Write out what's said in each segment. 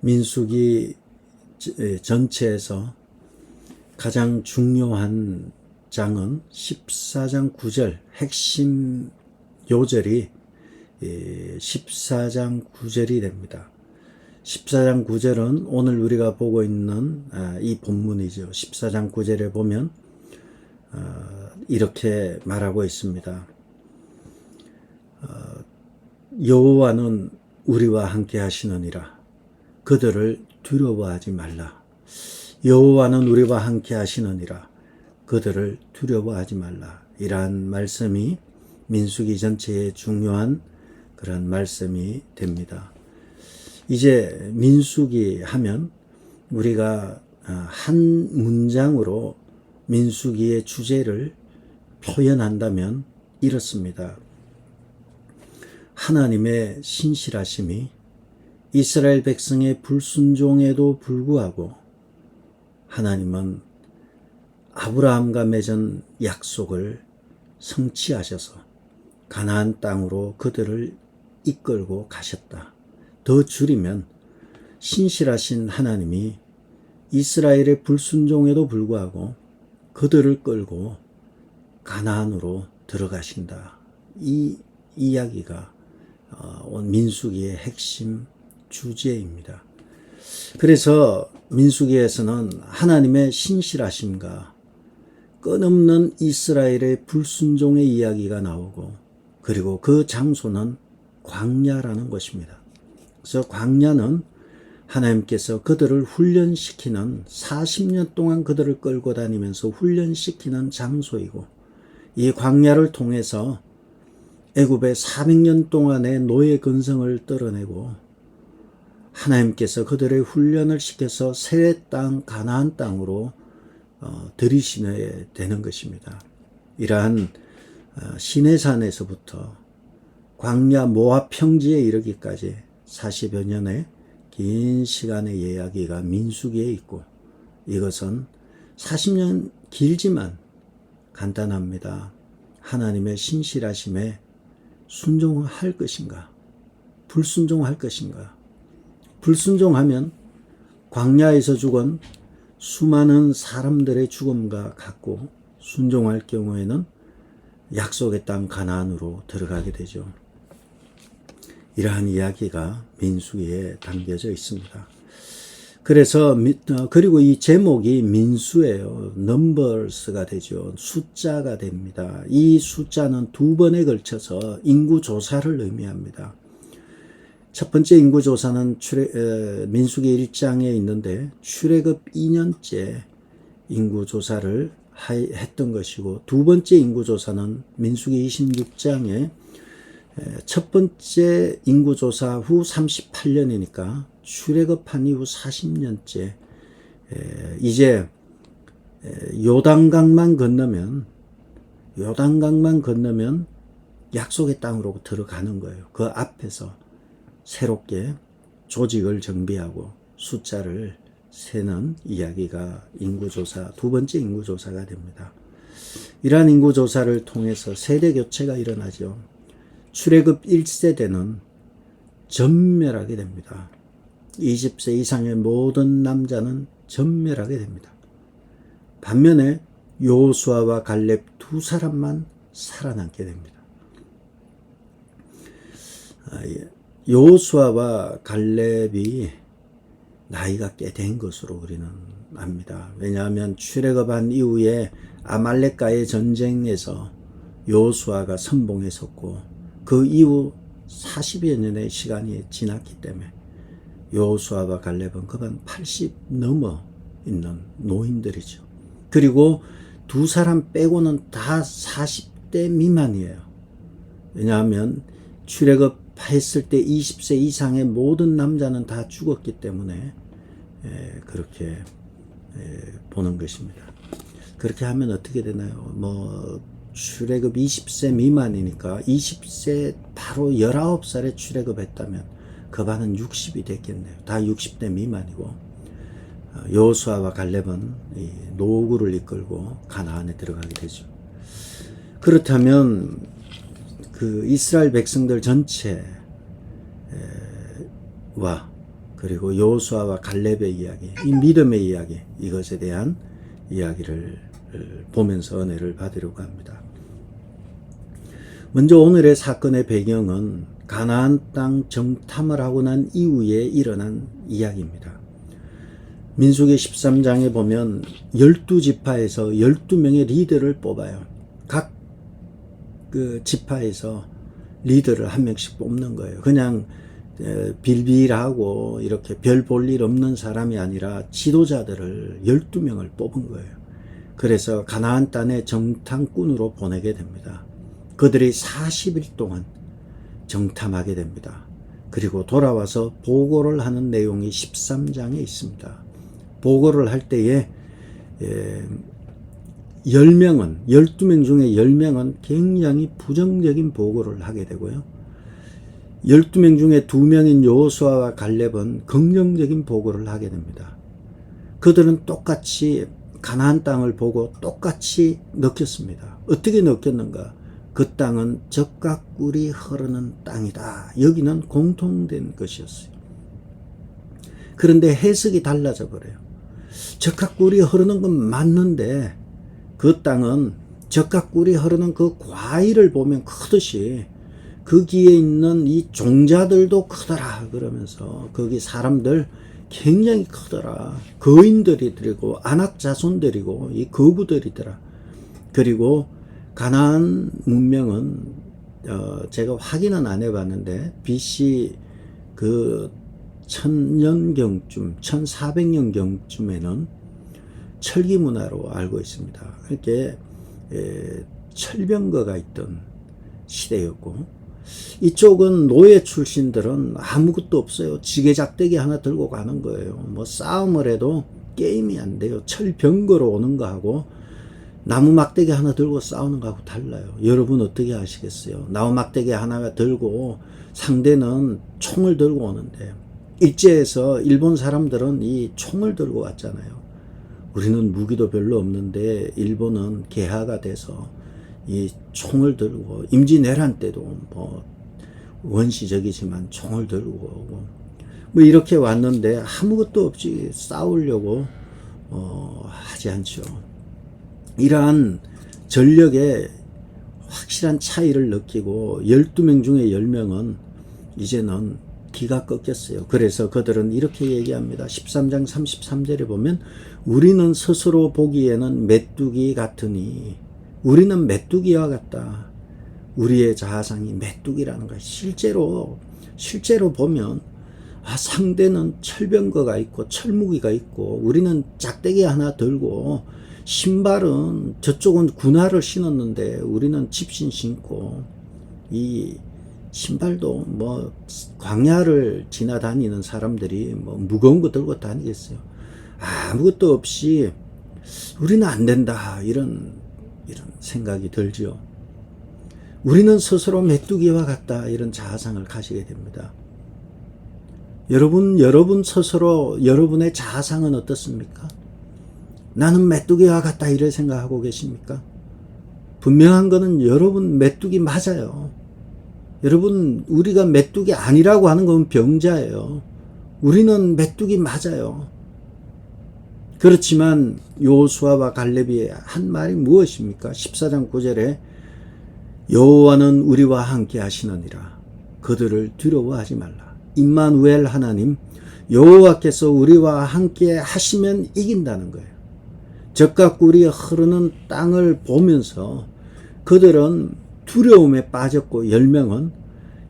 민수기 전체에서 가장 중요한 장은 14장 9절 핵심 요절이 14장 9절이 됩니다. 14장 9절은 오늘 우리가 보고 있는 이 본문이죠. 14장 9절에 보면 이렇게 말하고 있습니다. 여호와는 우리와 함께 하시느니라. 그들을 두려워하지 말라. 여호와는 우리와 함께 하시느니라. 그들을 두려워하지 말라. 이러한 말씀이 민수기 전체에 중요한 그런 말씀이 됩니다. 이제 민수기 하면 우리가 한 문장으로 민수기의 주제를 표현한다면 이렇습니다. 하나님의 신실하심이 이스라엘 백성의 불순종에도 불구하고 하나님은 아브라함과 맺은 약속을 성취하셔서 가나안 땅으로 그들을 이끌고 가셨다. 더 줄이면 신실하신 하나님이 이스라엘의 불순종에도 불구하고 그들을 끌고 가나안으로 들어가신다. 이 이야기가 민수기의 핵심 주제입니다. 그래서 민수기에서는 하나님의 신실하심과 끊없는 이스라엘의 불순종의 이야기가 나오고, 그리고 그 장소는 광야라는 것입니다. 그래서 광야는 하나님께서 그들을 훈련시키는 40년 동안 그들을 끌고 다니면서 훈련시키는 장소이고, 이 광야를 통해서 애굽의 400년 동안의 노예 근성을 떨어내고 하나님께서 그들의 훈련을 시켜서 새 땅 가나안 땅으로 들이시게 되는 것입니다. 이러한 시내산에서부터 광야 모압 평지에 이르기까지 40여 년의 긴 시간의 이야기가 민수기에 있고, 이것은 40년 길지만 간단합니다. 하나님의 신실하심에 순종할 것인가, 불순종할 것인가. 불순종하면 광야에서 죽은 수많은 사람들의 죽음과 같고, 순종할 경우에는 약속의 땅 가나안으로 들어가게 되죠. 이러한 이야기가 민수기에 담겨져 있습니다. 그래서 그리고 이 제목이 민수예요. 넘버스가 되죠. 숫자가 됩니다. 이 숫자는 두 번에 걸쳐서 인구조사를 의미합니다. 첫 번째 인구조사는 민수기 1장에 있는데 출애굽 2년째 인구조사를 했던 것이고, 두 번째 인구조사는 민수기 26장에 첫 번째 인구조사 후 38년이니까 출애굽한 이후 40년째 이제 요단강만 건너면 약속의 땅으로 들어가는 거예요. 그 앞에서 새롭게 조직을 정비하고 숫자를 세는 이야기가 인구조사, 두 번째 인구조사가 됩니다. 이러한 인구조사를 통해서 세대교체가 일어나죠. 출애굽 1세대는 전멸하게 됩니다. 20세 이상의 모든 남자는 전멸하게 됩니다. 반면에 여호수아와 갈렙 두 사람만 살아남게 됩니다. 여호수아와 갈렙이 나이가 꽤 된 것으로 우리는 압니다. 왜냐하면 출애굽한 이후에 아말렉과의 전쟁에서 여호수아가 선봉에 섰고, 그 이후 40여 년의 시간이 지났기 때문에 여호수아와 갈렙은 거의 80 넘어 있는 노인들이죠. 그리고 두 사람 빼고는 다 40대 미만이에요. 왜냐하면 출애굽했을 때 20세 이상의 모든 남자는 다 죽었기 때문에 그렇게 보는 것입니다. 그렇게 하면 어떻게 되나요? 출애굽 20세 미만이니까 20세 바로 19살에 출애굽했다면 그 반은 60이 됐겠네요. 다 60대 미만이고, 여호수아와 갈렙은 이 노구를 이끌고 가나안에 들어가게 되죠. 그렇다면 그 이스라엘 백성들 전체와 그리고 여호수아와 갈렙의 이야기, 이 믿음의 이야기, 이것에 대한 이야기를 보면서 은혜를 받으려고 합니다. 먼저 오늘의 사건의 배경은 가나안 땅 정탐을 하고 난 이후에 일어난 이야기입니다. 민수기 13장에 보면 12지파에서 12명의 리더를 뽑아요. 각 그 지파에서 리더를 한 명씩 뽑는 거예요. 그냥 빌빌하고 이렇게 별 볼 일 없는 사람이 아니라 지도자들을 12명을 뽑은 거예요. 그래서 가나안 땅의 정탐꾼으로 보내게 됩니다. 그들이 40일 동안 정탐하게 됩니다. 그리고 돌아와서 보고를 하는 내용이 13장에 있습니다. 보고를 할 때에 10명은, 12명 중에 10명은 굉장히 부정적인 보고를 하게 되고요. 12명 중에 2명인 여호수아와 갈렙은 긍정적인 보고를 하게 됩니다. 그들은 똑같이 가나안 땅을 보고 똑같이 느꼈습니다. 어떻게 느꼈는가? 그 땅은 젖과 꿀이 흐르는 땅이다. 여기는 공통된 것이었어요. 그런데 해석이 달라져 버려요. 젖과 꿀이 흐르는 건 맞는데 그 땅은 젖과 꿀이 흐르는 그 과일을 보면 크듯이 거기에 있는 이 종자들도 크더라 그러면서 거기 사람들 굉장히 크더라. 거인들이고 안악자손들이고 이 거구들이더라. 그리고 가나안 문명은 제가 확인은 안 해봤는데 BC 그 1000년경쯤 1400년경쯤에는 철기 문화로 알고 있습니다. 이렇게 철병거가 있던 시대였고 이쪽은 노예 출신들은 아무것도 없어요. 지게작대기 하나 들고 가는 거예요. 뭐 싸움을 해도 게임이 안 돼요. 철병거로 오는 거하고 나무 막대기 하나 들고 싸우는 거하고 달라요. 여러분 어떻게 아시겠어요? 나무 막대기 하나가 들고 상대는 총을 들고 오는데 일제에서 일본 사람들은 이 총을 들고 왔잖아요. 우리는 무기도 별로 없는데 일본은 개화가 돼서 이 총을 들고 임진왜란 때도 뭐 원시적이지만 총을 들고 오고 뭐 이렇게 왔는데 아무것도 없이 싸우려고 하지 않죠. 이러한 전력의 확실한 차이를 느끼고 12명 중에 10명은 이제는 기가 꺾였어요. 그래서 그들은 이렇게 얘기합니다. 13장 33절에 보면 우리는 스스로 보기에는 메뚜기 같으니 우리는 메뚜기와 같다. 우리의 자아상이 메뚜기라는 거야. 실제로 보면 상대는 철병거가 있고 철무기가 있고 우리는 짝대기 하나 들고 신발은 저쪽은 군화를 신었는데 우리는 집신 신고 이 신발도 뭐 광야를 지나다니는 사람들이 뭐 무거운 거 들고 다니겠어요. 아무것도 없이 우리는 안 된다 이런 생각이 들죠. 우리는 스스로 메뚜기와 같다 이런 자아상을 가지게 됩니다. 여러분 스스로 여러분의 자아상은 어떻습니까? 나는 메뚜기와 같다 이런 생각하고 계십니까? 분명한 거는 여러분 메뚜기 맞아요. 여러분 우리가 메뚜기 아니라고 하는 건 병자예요. 우리는 메뚜기 맞아요. 그렇지만 여호수아와 갈렙이 한 말이 무엇입니까? 14장 9절에 여호와는 우리와 함께 하시느니라. 그들을 두려워하지 말라. 임마누엘 하나님 여호와께서 우리와 함께 하시면 이긴다는 거예요. 젖과 꿀이 흐르는 땅을 보면서 그들은 두려움에 빠졌고 10명은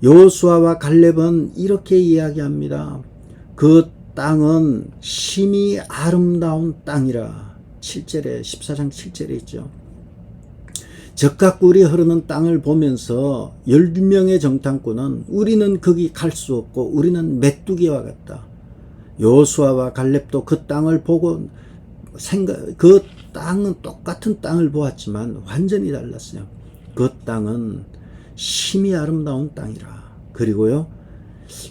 여호수아와 갈렙은 이렇게 이야기합니다. 그 땅은 심히 아름다운 땅이라. 7절에 14장 7절에 있죠. 젖과 꿀이 흐르는 땅을 보면서 12명의 정탐꾼은 우리는 거기 갈 수 없고 우리는 메뚜기와 같다. 여호수아와 갈렙도 그 땅을 보고 그 땅은 똑같은 땅을 보았지만 완전히 달랐어요. 그 땅은 심히 아름다운 땅이라. 그리고요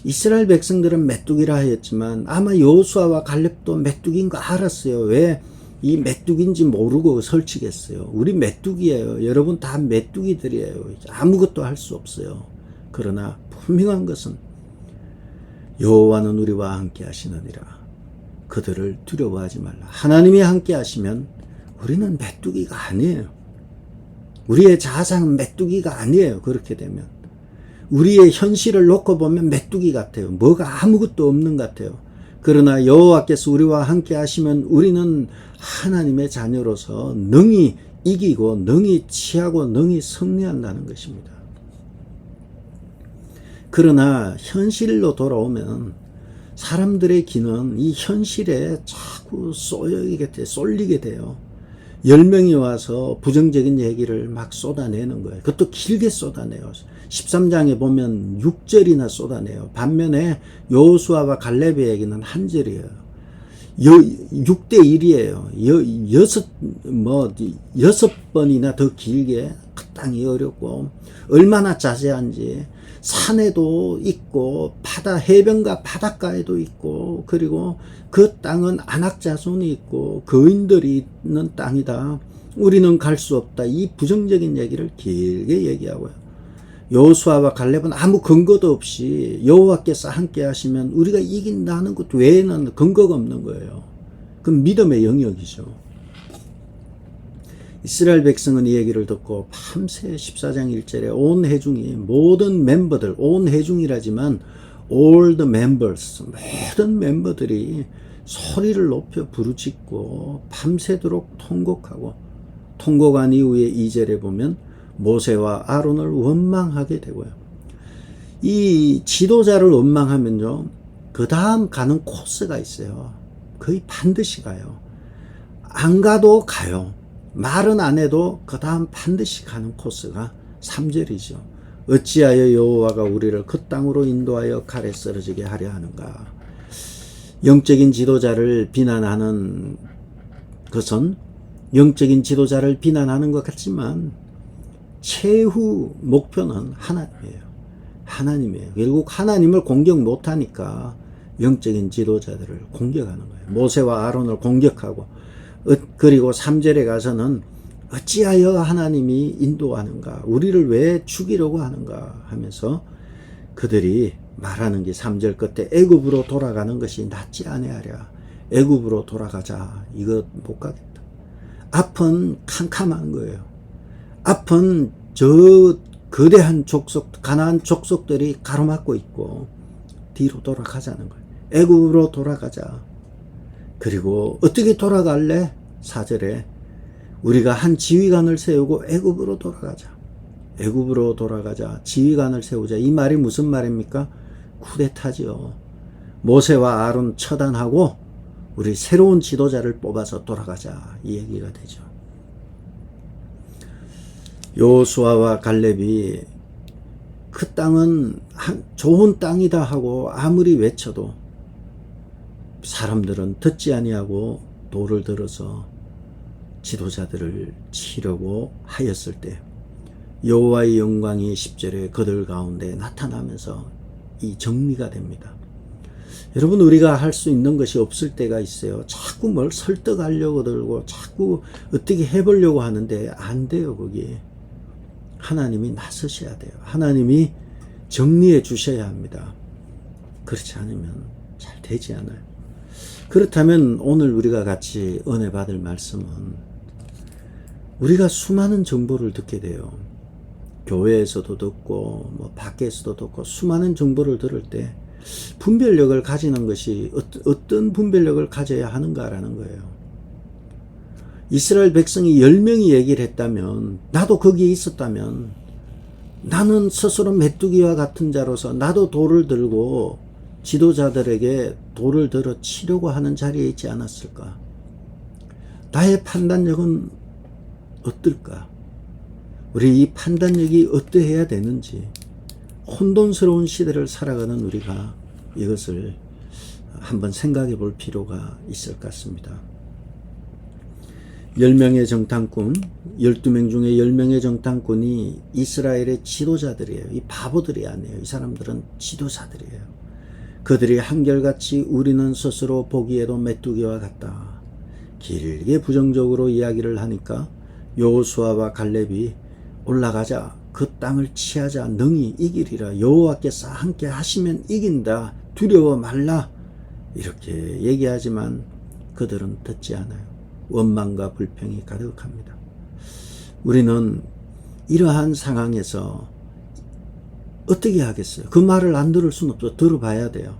이스라엘 백성들은 메뚜기라 하였지만 아마 여호수아와 갈렙도 메뚜기인 거 알았어요. 왜 이 메뚜기인지 모르고 설치겠어요. 우리 메뚜기예요. 여러분 다 메뚜기들이에요. 아무것도 할 수 없어요. 그러나 분명한 것은 여호와는 우리와 함께 하시느니라. 그들을 두려워하지 말라. 하나님이 함께 하시면 우리는 메뚜기가 아니에요. 우리의 자상은 메뚜기가 아니에요. 그렇게 되면 우리의 현실을 놓고 보면 메뚜기 같아요. 뭐가 아무것도 없는 것 같아요. 그러나 여호와께서 우리와 함께 하시면 우리는 하나님의 자녀로서 능히 이기고 능히 취하고 능히 승리한다는 것입니다. 그러나 현실로 돌아오면 사람들의 귀는 이 현실에 자꾸 쏠리게 돼요. 10명이 와서 부정적인 얘기를 막 쏟아내는 거예요. 그것도 길게 쏟아내요. 13장에 보면 6절이나 쏟아내요. 반면에 여호수아와 갈렙의 얘기는 한 절이에요. 6대1이에요. 6번이나 더 길게 그 땅이 어렵고 얼마나 자세한지 산에도 있고 해변가 바닷가에도 있고 그리고 그 땅은 안악자손이 있고 거인들이 있는 땅이다. 우리는 갈 수 없다. 이 부정적인 얘기를 길게 얘기하고요. 여호수아와 갈렙은 아무 근거도 없이 여호와께서 함께 하시면 우리가 이긴다는 것 외에는 근거가 없는 거예요. 그건 믿음의 영역이죠. 이스라엘 백성은 이 얘기를 듣고 밤새 14장 1절에 온 회중이 모든 멤버들, 온 회중이라지만 all the members, 모든 멤버들이 소리를 높여 부르짖고 밤새도록 통곡한 이후에 2절에 보면 모세와 아론을 원망하게 되고요. 이 지도자를 원망하면요, 그 다음 가는 코스가 있어요. 거의 반드시 가요. 안 가도 가요. 말은 안 해도 그 다음 반드시 가는 코스가 3절이죠. 어찌하여 여호와가 우리를 그 땅으로 인도하여 칼에 쓰러지게 하려 하는가. 영적인 지도자를 비난하는 것은 영적인 지도자를 비난하는 것 같지만 최후 목표는 하나님이에요. 결국 하나님을 공격 못하니까 영적인 지도자들을 공격하는 거예요. 모세와 아론을 공격하고 그리고 3절에 가서는 어찌하여 하나님이 인도하는가, 우리를 왜 죽이려고 하는가 하면서 그들이 말하는 게 3절 끝에 애굽으로 돌아가는 것이 낫지 아니하랴. 애굽으로 돌아가자. 이거 못 가겠다. 앞은 캄캄한 거예요. 앞은 저 거대한 가나안 족속들이 가로막고 있고 뒤로 돌아가자는 거예요. 애굽으로 돌아가자. 그리고 어떻게 돌아갈래? 4절에 우리가 한 지휘관을 세우고 애굽으로 돌아가자. 애굽으로 돌아가자. 지휘관을 세우자. 이 말이 무슨 말입니까? 쿠데타죠. 모세와 아론 처단하고 우리 새로운 지도자를 뽑아서 돌아가자. 이 얘기가 되죠. 여호수아와 갈렙이 그 땅은 좋은 땅이다 하고 아무리 외쳐도 사람들은 듣지 아니하고 돌을 들어서 지도자들을 치려고 하였을 때 여호와의 영광이 10절에 그들 가운데 나타나면서 이 정리가 됩니다. 여러분, 우리가 할 수 있는 것이 없을 때가 있어요. 자꾸 뭘 설득하려고 들고 자꾸 어떻게 해보려고 하는데 안 돼요. 거기 하나님이 나서셔야 돼요. 하나님이 정리해 주셔야 합니다. 그렇지 않으면 잘 되지 않아요. 그렇다면 오늘 우리가 같이 은혜 받을 말씀은 우리가 수많은 정보를 듣게 돼요. 교회에서도 듣고 밖에서도 듣고 수많은 정보를 들을 때 분별력을 가지는 것이 어떤 분별력을 가져야 하는가라는 거예요. 이스라엘 백성이 10명이 얘기를 했다면, 나도 거기에 있었다면 나는 스스로 메뚜기와 같은 자로서 나도 돌을 들고 지도자들에게 돌을 들어 치려고 하는 자리에 있지 않았을까? 나의 판단력은 어떨까? 우리 이 판단력이 어떠해야 되는지, 혼돈스러운 시대를 살아가는 우리가 이것을 한번 생각해 볼 필요가 있을 것 같습니다. 10명의 정탐꾼, 12명 중에 10명의 정탐꾼이 이스라엘의 지도자들이에요. 이 바보들이 아니에요. 이 사람들은 지도자들이에요. 그들이 한결같이 우리는 스스로 보기에도 메뚜기와 같다. 길게 부정적으로 이야기를 하니까 여호수아와 갈렙이 올라가자. 그 땅을 취하자. 능히 이기리라. 여호와께서 함께 하시면 이긴다. 두려워 말라. 이렇게 얘기하지만 그들은 듣지 않아요. 원망과 불평이 가득합니다. 우리는 이러한 상황에서 어떻게 하겠어요? 그 말을 안 들을 수는 없어. 들어봐야 돼요.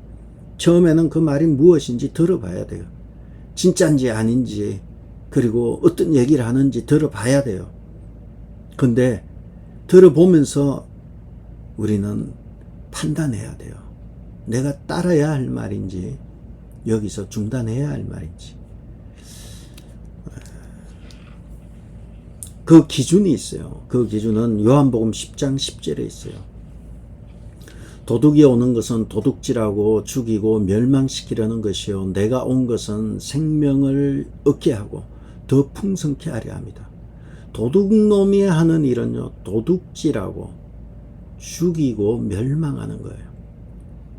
처음에는 그 말이 무엇인지 들어봐야 돼요. 진짜인지 아닌지, 그리고 어떤 얘기를 하는지 들어봐야 돼요. 근데 들어보면서 우리는 판단해야 돼요. 내가 따라야 할 말인지, 여기서 중단해야 할 말인지. 그 기준이 있어요. 그 기준은 요한복음 10장 10절에 있어요. 도둑이 오는 것은 도둑질하고 죽이고 멸망시키려는 것이요 내가 온 것은 생명을 얻게 하고 더 풍성케 하려 합니다. 도둑놈이 하는 일은요, 도둑질하고 죽이고 멸망하는 거예요.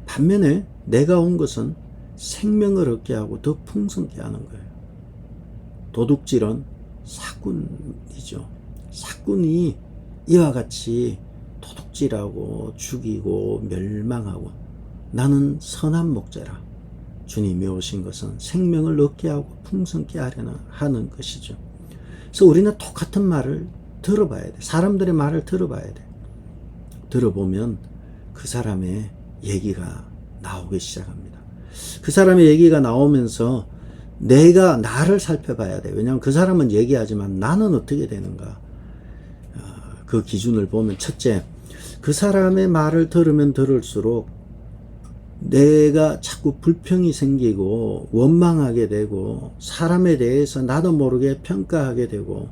반면에 내가 온 것은 생명을 얻게 하고 더 풍성케 하는 거예요. 도둑질은 사꾼이죠. 사꾼이 이와 같이 도둑질하고 죽이고 멸망하고, 나는 선한 목자라. 주님이 오신 것은 생명을 얻게 하고 풍성케 하는 것이죠. 그래서 우리는 똑같은 말을 들어봐야 돼. 사람들의 말을 들어봐야 돼. 들어보면 그 사람의 얘기가 나오기 시작합니다. 그 사람의 얘기가 나오면서 내가 나를 살펴봐야 돼. 왜냐하면 그 사람은 얘기하지만 나는 어떻게 되는가. 그 기준을 보면, 첫째, 그 사람의 말을 들으면 들을수록 내가 자꾸 불평이 생기고 원망하게 되고 사람에 대해서 나도 모르게 평가하게 되고,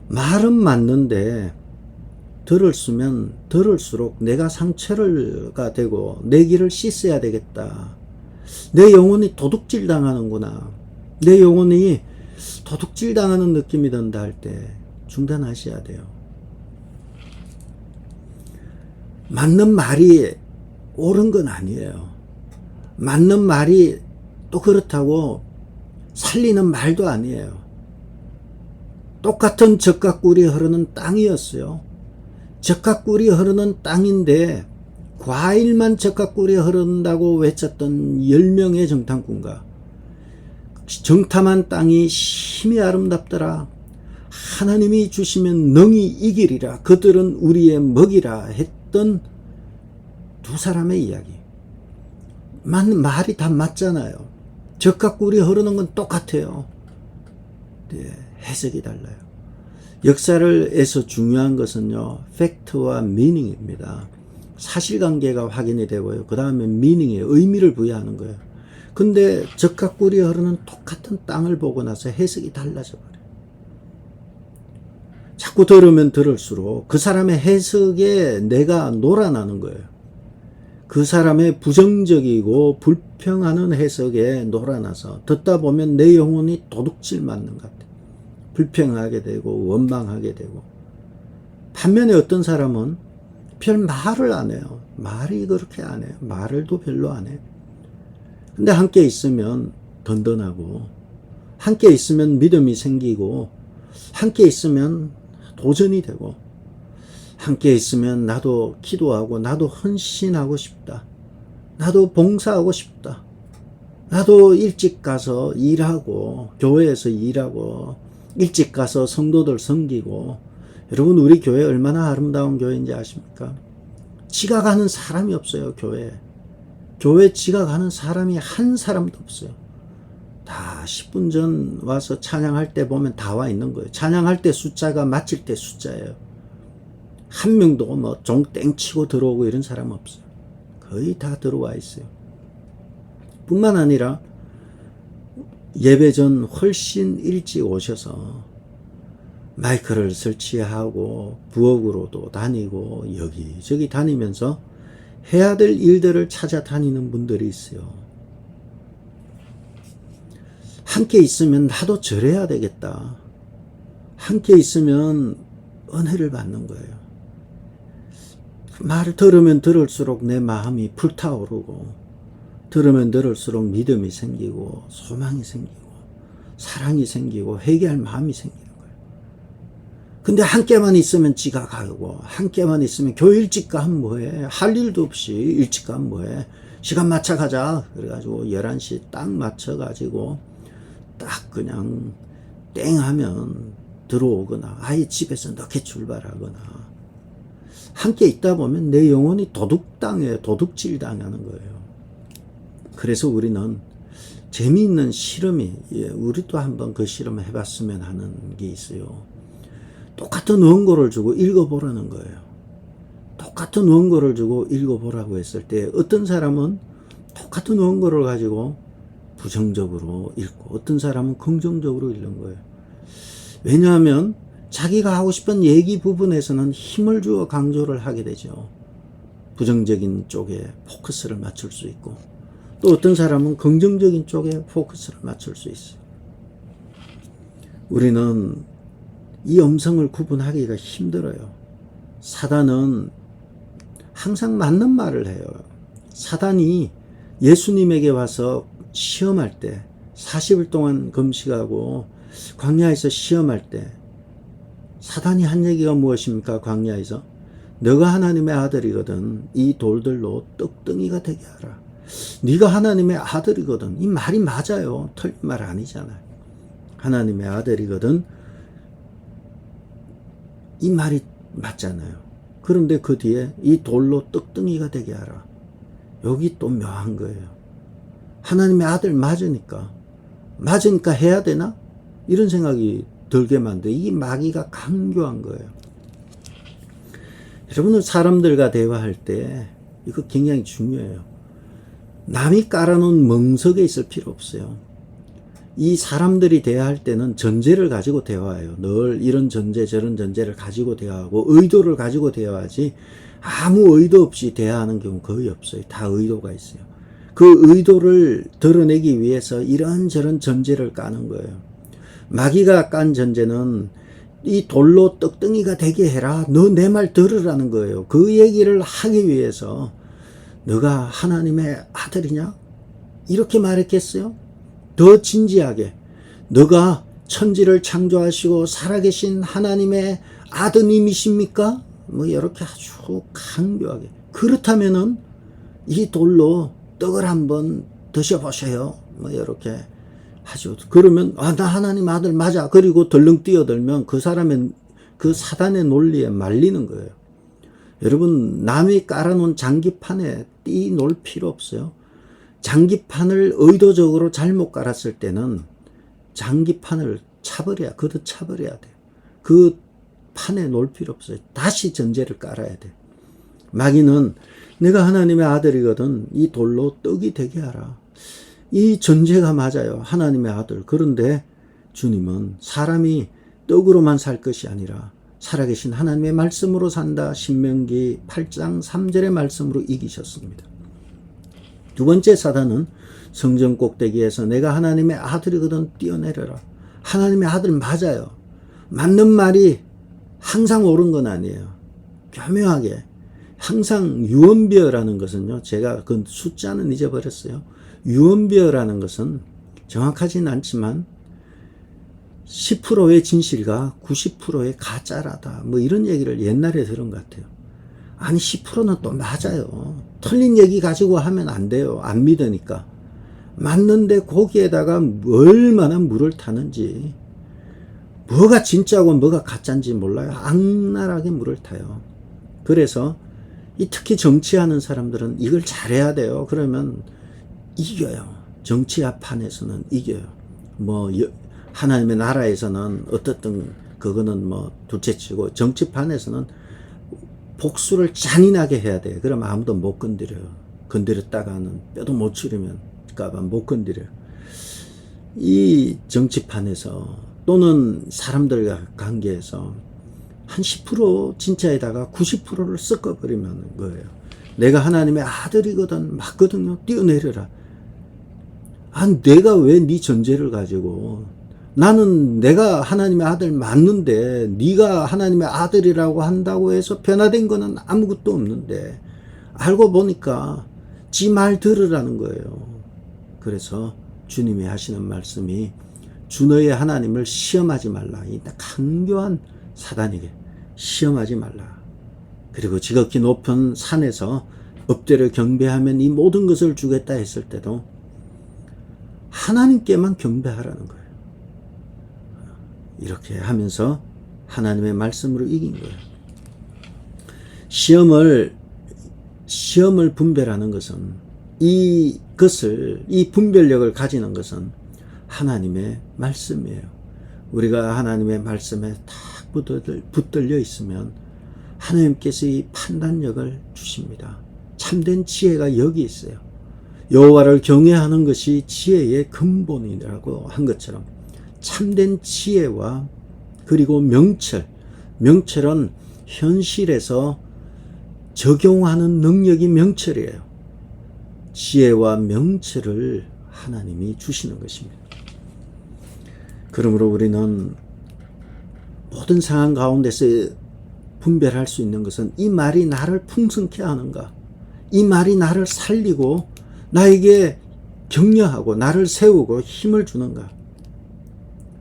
말은 맞는데 들을수면 들을수록 내가 상처가 되고 내 길을 씻어야 되겠다. 내 영혼이 도둑질 당하는구나. 내 영혼이 도둑질 당하는 느낌이 든다 할 때 중단하셔야 돼요. 맞는 말이 옳은 건 아니에요. 맞는 말이 또 그렇다고 살리는 말도 아니에요. 똑같은 젖과 꿀이 흐르는 땅이었어요. 젖과 꿀이 흐르는 땅인데 과일만 젖과 꿀이 흐른다고 외쳤던 10명의 정탐꾼과 정탐한 땅이 심히 아름답더라. 하나님이 주시면 능히 이기리라. 그들은 우리의 먹이라 했던 두 사람의 이야기. 말이 다 맞잖아요. 젖과 꿀이 흐르는 건 똑같아요. 네, 해석이 달라요. 역사에서 중요한 것은요, 팩트와 미닝입니다. 사실관계가 확인이 되고요. 그 다음에 미닝에 의미를 부여하는 거예요. 근데 젖과 꿀이 흐르는 똑같은 땅을 보고 나서 해석이 달라져 버려요. 자꾸 들으면 들을수록 그 사람의 해석에 내가 놀아나는 거예요. 그 사람의 부정적이고 불평하는 해석에 놀아나서 듣다 보면 내 영혼이 도둑질 맞는 것 같아요. 불평하게 되고 원망하게 되고. 반면에 어떤 사람은 별 말을 안 해요. 말이 그렇게 안 해요. 말을도 별로 안 해요. 근데 함께 있으면 든든하고, 함께 있으면 믿음이 생기고, 함께 있으면 도전이 되고, 함께 있으면 나도 기도하고, 나도 헌신하고 싶다. 나도 봉사하고 싶다. 나도 일찍 가서 일하고, 교회에서 일하고, 일찍 가서 성도들 섬기고. 여러분, 우리 교회 얼마나 아름다운 교회인지 아십니까? 지각하는 사람이 없어요. 교회 지각하는 사람이 한 사람도 없어요. 다 10분 전 와서 찬양할 때 보면 다 와 있는 거예요. 찬양할 때 숫자가 마칠 때 숫자예요. 한 명도 뭐 종땡 치고 들어오고 이런 사람 없어요. 거의 다 들어와 있어요. 뿐만 아니라 예배 전 훨씬 일찍 오셔서 마이크를 설치하고 부엌으로도 다니고 여기저기 다니면서 해야 될 일들을 찾아다니는 분들이 있어요. 함께 있으면 나도 절해야 되겠다. 함께 있으면 은혜를 받는 거예요. 말을 들으면 들을수록 내 마음이 불타오르고, 들으면 들을수록 믿음이 생기고, 소망이 생기고, 사랑이 생기고, 회개할 마음이 생기는 거예요. 근데 함께만 있으면 지각하고, 함께만 있으면 교회 일찍 가면 뭐해? 할 일도 없이 일찍 가면 뭐해? 시간 맞춰 가자. 그래가지고 11시 딱 맞춰가지고 딱 그냥 땡 하면 들어오거나 아예 집에서 늦게 출발하거나 함께 있다 보면 내 영혼이 도둑당해요. 도둑질 당하는 거예요. 그래서 우리는 재미있는 실험이, 우리도 한번 그 실험을 해봤으면 하는 게 있어요. 똑같은 원고를 주고 읽어보라는 거예요. 똑같은 원고를 주고 읽어보라고 했을 때 어떤 사람은 똑같은 원고를 가지고 부정적으로 읽고 어떤 사람은 긍정적으로 읽는 거예요. 왜냐하면 자기가 하고 싶은 얘기 부분에서는 힘을 주어 강조를 하게 되죠. 부정적인 쪽에 포커스를 맞출 수 있고 또 어떤 사람은 긍정적인 쪽에 포커스를 맞출 수 있어요. 우리는 이 음성을 구분하기가 힘들어요. 사단은 항상 맞는 말을 해요. 사단이 예수님에게 와서 시험할 때 40일 동안 금식하고 광야에서 시험할 때 사단이 한 얘기가 무엇입니까? 광야에서 너가 하나님의 아들이거든 이 돌들로 떡덩이가 되게 하라. 네가 하나님의 아들이거든. 이 말이 맞아요. 틀린 말 아니잖아요. 하나님의 아들이거든 이 말이 맞잖아요. 그런데 그 뒤에 이 돌로 떡덩이가 되게 하라. 여기 또 묘한 거예요. 하나님의 아들 맞으니까 해야 되나? 이런 생각이 들게 만들어. 이 마귀가 강교한 거예요. 여러분은 사람들과 대화할 때 이거 굉장히 중요해요. 남이 깔아놓은 멍석에 있을 필요 없어요. 이 사람들이 대화할 때는 전제를 가지고 대화해요. 늘 이런 전제 저런 전제를 가지고 대화하고 의도를 가지고 대화하지 아무 의도 없이 대화하는 경우 거의 없어요. 다 의도가 있어요. 그 의도를 드러내기 위해서 이런저런 전제를 까는 거예요. 마귀가 깐 전제는 이 돌로 떡덩이가 되게 해라. 너 내 말 들으라는 거예요. 그 얘기를 하기 위해서 너가 하나님의 아들이냐? 이렇게 말했겠어요? 더 진지하게 너가 천지를 창조하시고 살아계신 하나님의 아드님이십니까? 뭐 이렇게 아주 강조하게. 그렇다면은 이 돌로 떡을 한번 드셔보세요. 뭐 이렇게 하죠. 그러면 나 하나님 아들 맞아. 그리고 덜렁 뛰어들면 그 사람의 그 사단의 논리에 말리는 거예요. 여러분 남이 깔아놓은 장기판에 뛰놀 필요 없어요. 장기판을 의도적으로 잘못 깔았을 때는 장기판을 걷어차버려야 돼요. 그 판에 놓을 필요 없어요. 다시 전제를 깔아야 돼요. 마귀는 내가 하나님의 아들이거든 이 돌로 떡이 되게 하라. 이 전제가 맞아요. 하나님의 아들. 그런데 주님은 사람이 떡으로만 살 것이 아니라 살아계신 하나님의 말씀으로 산다. 신명기 8장 3절의 말씀으로 이기셨습니다. 두 번째 사단은 성전 꼭대기에서 내가 하나님의 아들이거든 뛰어내려라. 하나님의 아들 맞아요. 맞는 말이 항상 옳은 건 아니에요. 교묘하게 항상 유언비어라는 것은요. 제가 그 숫자는 잊어버렸어요. 유언비어라는 것은 정확하진 않지만 10%의 진실과 90%의 가짜라다. 뭐 이런 얘기를 옛날에 들은 것 같아요. 아니 10%는 또 맞아요. 틀린 얘기 가지고 하면 안 돼요. 안 믿으니까. 맞는데 거기에다가 얼마나 물을 타는지 뭐가 진짜고 뭐가 가짜인지 몰라요. 악랄하게 물을 타요. 그래서 특히 정치하는 사람들은 이걸 잘해야 돼요. 그러면 이겨요. 정치판에서는 이겨요. 뭐 하나님의 나라에서는 어떻든 그거는 뭐 둘째치고 정치판에서는 복수를 잔인하게 해야 돼요. 그럼 아무도 못 건드려요. 건드렸다가는 뼈도 못 추리면까봐 못 건드려요. 이 정치판에서 또는 사람들과 관계에서 한 10% 진짜에다가 90%를 섞어버리면 거예요. 내가 하나님의 아들이거든 맞거든요. 뛰어내려라. 내가 왜 네 전제를 가지고 나는 내가 하나님의 아들 맞는데 네가 하나님의 아들이라고 한다고 해서 변화된 거는 아무것도 없는데 알고 보니까 지 말 들으라는 거예요. 그래서 주님이 하시는 말씀이 주 너의 하나님을 시험하지 말라. 이 강교한 사단에게 시험하지 말라. 그리고 지극히 높은 산에서 엎드려 경배하면 이 모든 것을 주겠다 했을 때도 하나님께만 경배하라는 거예요. 이렇게 하면서 하나님의 말씀으로 이긴 거예요. 시험을 분별하는 것은 이 분별력을 가지는 것은 하나님의 말씀이에요. 우리가 하나님의 말씀에 딱 붙들려 있으면 하나님께서 이 판단력을 주십니다. 참된 지혜가 여기 있어요. 여호와를 경외하는 것이 지혜의 근본이라고 한 것처럼 참된 지혜와 그리고 명철은 현실에서 적용하는 능력이 명철이에요. 지혜와 명철을 하나님이 주시는 것입니다. 그러므로 우리는 모든 상황 가운데서 분별할 수 있는 것은 이 말이 나를 풍성케 하는가, 이 말이 나를 살리고 나에게 격려하고 나를 세우고 힘을 주는가,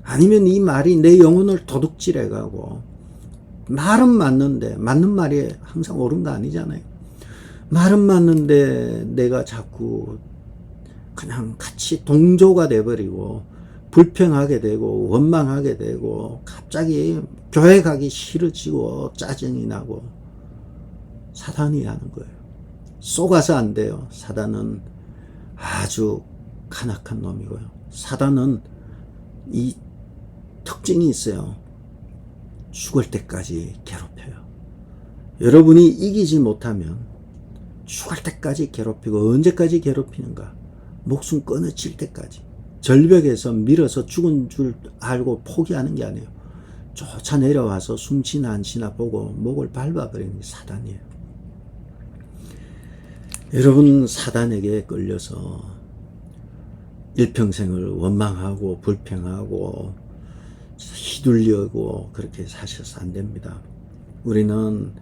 아니면 이 말이 내 영혼을 도둑질해가고, 말은 맞는데 맞는 말이 항상 옳은 거 아니잖아요. 말은 맞는데 내가 자꾸 그냥 같이 동조가 돼버리고 불평하게 되고 원망하게 되고 갑자기 교회 가기 싫어지고 짜증이 나고, 사단이 하는 거예요. 쏘가서 안 돼요. 사단은 아주 간악한 놈이고요. 사단은 이 특징이 있어요. 죽을 때까지 괴롭혀요. 여러분이 이기지 못하면 죽을 때까지 괴롭히고, 언제까지 괴롭히는가? 목숨 끊어질 때까지. 절벽에서 밀어서 죽은 줄 알고 포기하는 게 아니에요. 쫓아 내려와서 숨쉬나 안 쉬나 보고 목을 밟아버리는 게 사단이에요. 여러분, 사단에게 끌려서 일평생을 원망하고 불평하고 휘둘려고 그렇게 사셔서 안 됩니다. 우리는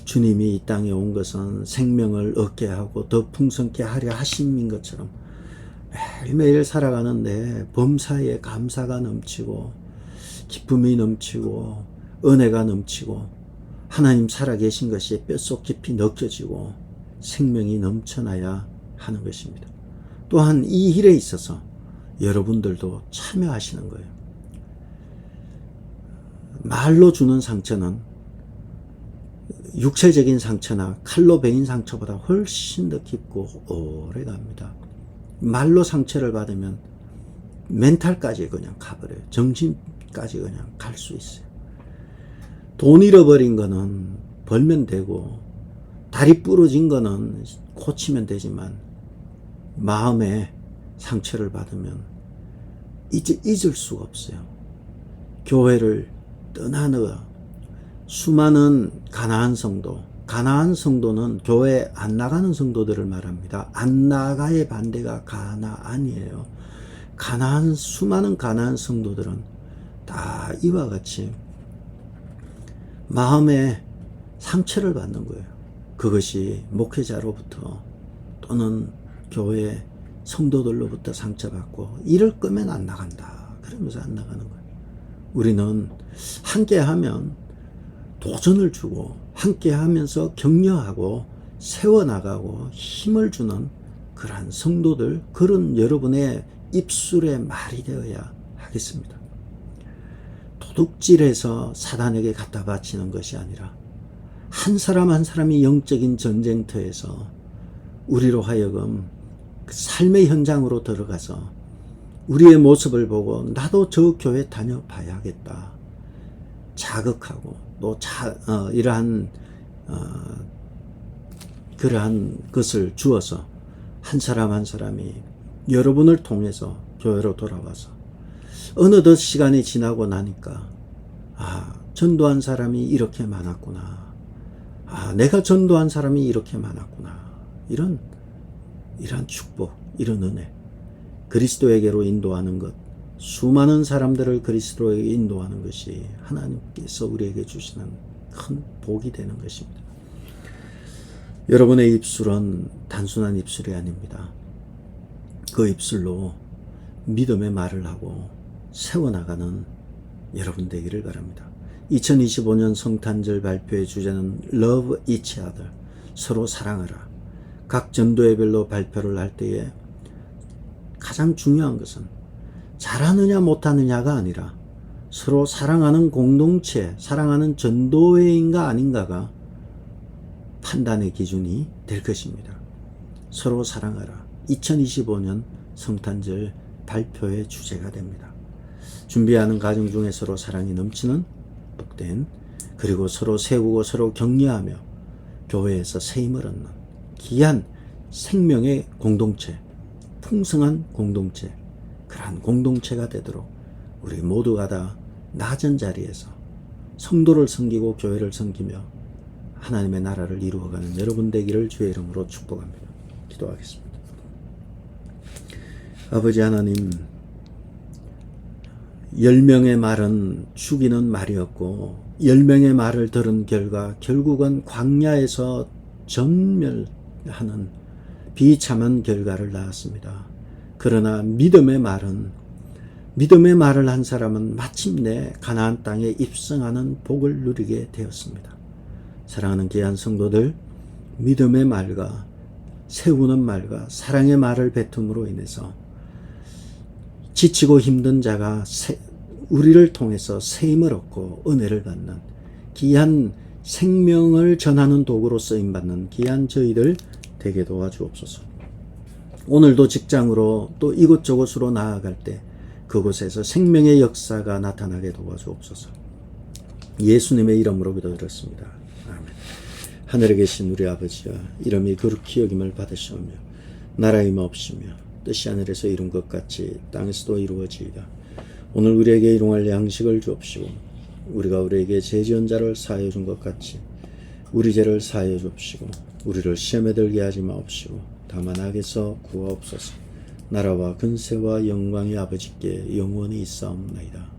주님이 이 땅에 온 것은 생명을 얻게 하고 더 풍성케 하려 하심인 것처럼 매일매일 살아가는데 범사에 감사가 넘치고 기쁨이 넘치고 은혜가 넘치고 하나님 살아계신 것이 뼛속 깊이 느껴지고 생명이 넘쳐나야 하는 것입니다. 또한 이 일에 있어서 여러분들도 참여하시는 거예요. 말로 주는 상처는 육체적인 상처나 칼로 베인 상처보다 훨씬 더 깊고 오래 갑니다. 말로 상처를 받으면 멘탈까지 그냥 가버려요. 정신까지 그냥 갈 수 있어요. 돈 잃어버린 거는 벌면 되고, 다리 부러진 거는 고치면 되지만, 마음에 상처를 받으면 이제 잊을 수가 없어요. 교회를 떠나는 수많은 가나안 성도는 교회 안 나가는 성도들을 말합니다. 안 나가의 반대가 가나안이에요. 수많은 가나안 성도들은 다 이와 같이 마음에 상처를 받는 거예요. 그것이 목회자로부터 또는 교회 성도들로부터 상처받고, 이럴 거면 안 나간다 그러면서 안 나가는 거예요. 우리는 함께하면 도전을 주고 함께하면서 격려하고 세워나가고 힘을 주는 그러한 성도들, 그런 여러분의 입술의 말이 되어야 하겠습니다. 도둑질해서 사단에게 갖다 바치는 것이 아니라 한 사람 한 사람이 영적인 전쟁터에서 우리로 하여금 그 삶의 현장으로 들어가서 우리의 모습을 보고 나도 저 교회 다녀봐야겠다 자극하고, 또 그러한 것을 주어서 한 사람 한 사람이 여러분을 통해서 교회로 돌아와서 어느덧 시간이 지나고 나니까, 전도한 사람이 이렇게 많았구나, 내가 전도한 사람이 이렇게 많았구나, 이런 축복, 이런 은혜, 그리스도에게로 인도하는 것, 수많은 사람들을 그리스도에게 인도하는 것이 하나님께서 우리에게 주시는 큰 복이 되는 것입니다. 여러분의 입술은 단순한 입술이 아닙니다. 그 입술로 믿음의 말을 하고 세워나가는 여러분 되기를 바랍니다. 2025년 성탄절 발표의 주제는 Love each other, 서로 사랑하라. 각 전도회별로 발표를 할 때에 가장 중요한 것은 잘하느냐 못하느냐가 아니라 서로 사랑하는 공동체, 사랑하는 전도회인가 아닌가가 판단의 기준이 될 것입니다. 서로 사랑하라. 2025년 성탄절 발표의 주제가 됩니다. 준비하는 과정 중에 서로 사랑이 넘치는 복된, 그리고 서로 세우고 서로 격려하며 교회에서 세임을 얻는 귀한 생명의 공동체, 풍성한 공동체, 그러한 공동체가 되도록 우리 모두가 다 낮은 자리에서 성도를 섬기고 교회를 섬기며 하나님의 나라를 이루어가는 여러분 되기를 주의 이름으로 축복합니다. 기도하겠습니다. 아버지 하나님, 10명의 말은 죽이는 말이었고 10명의 말을 들은 결과 결국은 광야에서 전멸하는 비참한 결과를 낳았습니다. 그러나 믿음의 말을 한 사람은 마침내 가나안 땅에 입성하는 복을 누리게 되었습니다. 사랑하는 귀한 성도들, 믿음의 말과 세우는 말과 사랑의 말을 뱉음으로 인해서 지치고 힘든 자가 우리를 통해서 세임을 얻고 은혜를 받는 귀한 생명을 전하는 도구로 쓰임받는 귀한 저희들 되게 도와주옵소서. 오늘도 직장으로 또 이곳저곳으로 나아갈 때 그곳에서 생명의 역사가 나타나게 도와주옵소서. 예수님의 이름으로 기도드렸습니다. 아멘. 하늘에 계신 우리 아버지여, 이름이 거룩히 여김을 받으시오며 나라의 임하옵시며 뜻이 하늘에서 이룬 것 같이 땅에서도 이루어지이다. 오늘 우리에게 일용할 양식을 주옵시고 우리가 우리에게 죄 지은 자를 사하여 준 것 같이 우리 죄를 사하여 주옵시고 우리를 시험에 들게 하지 마옵시고 다만 악에서 구하옵소서. 나라와 근세와 영광이 아버지께 영원히 있사옵나이다.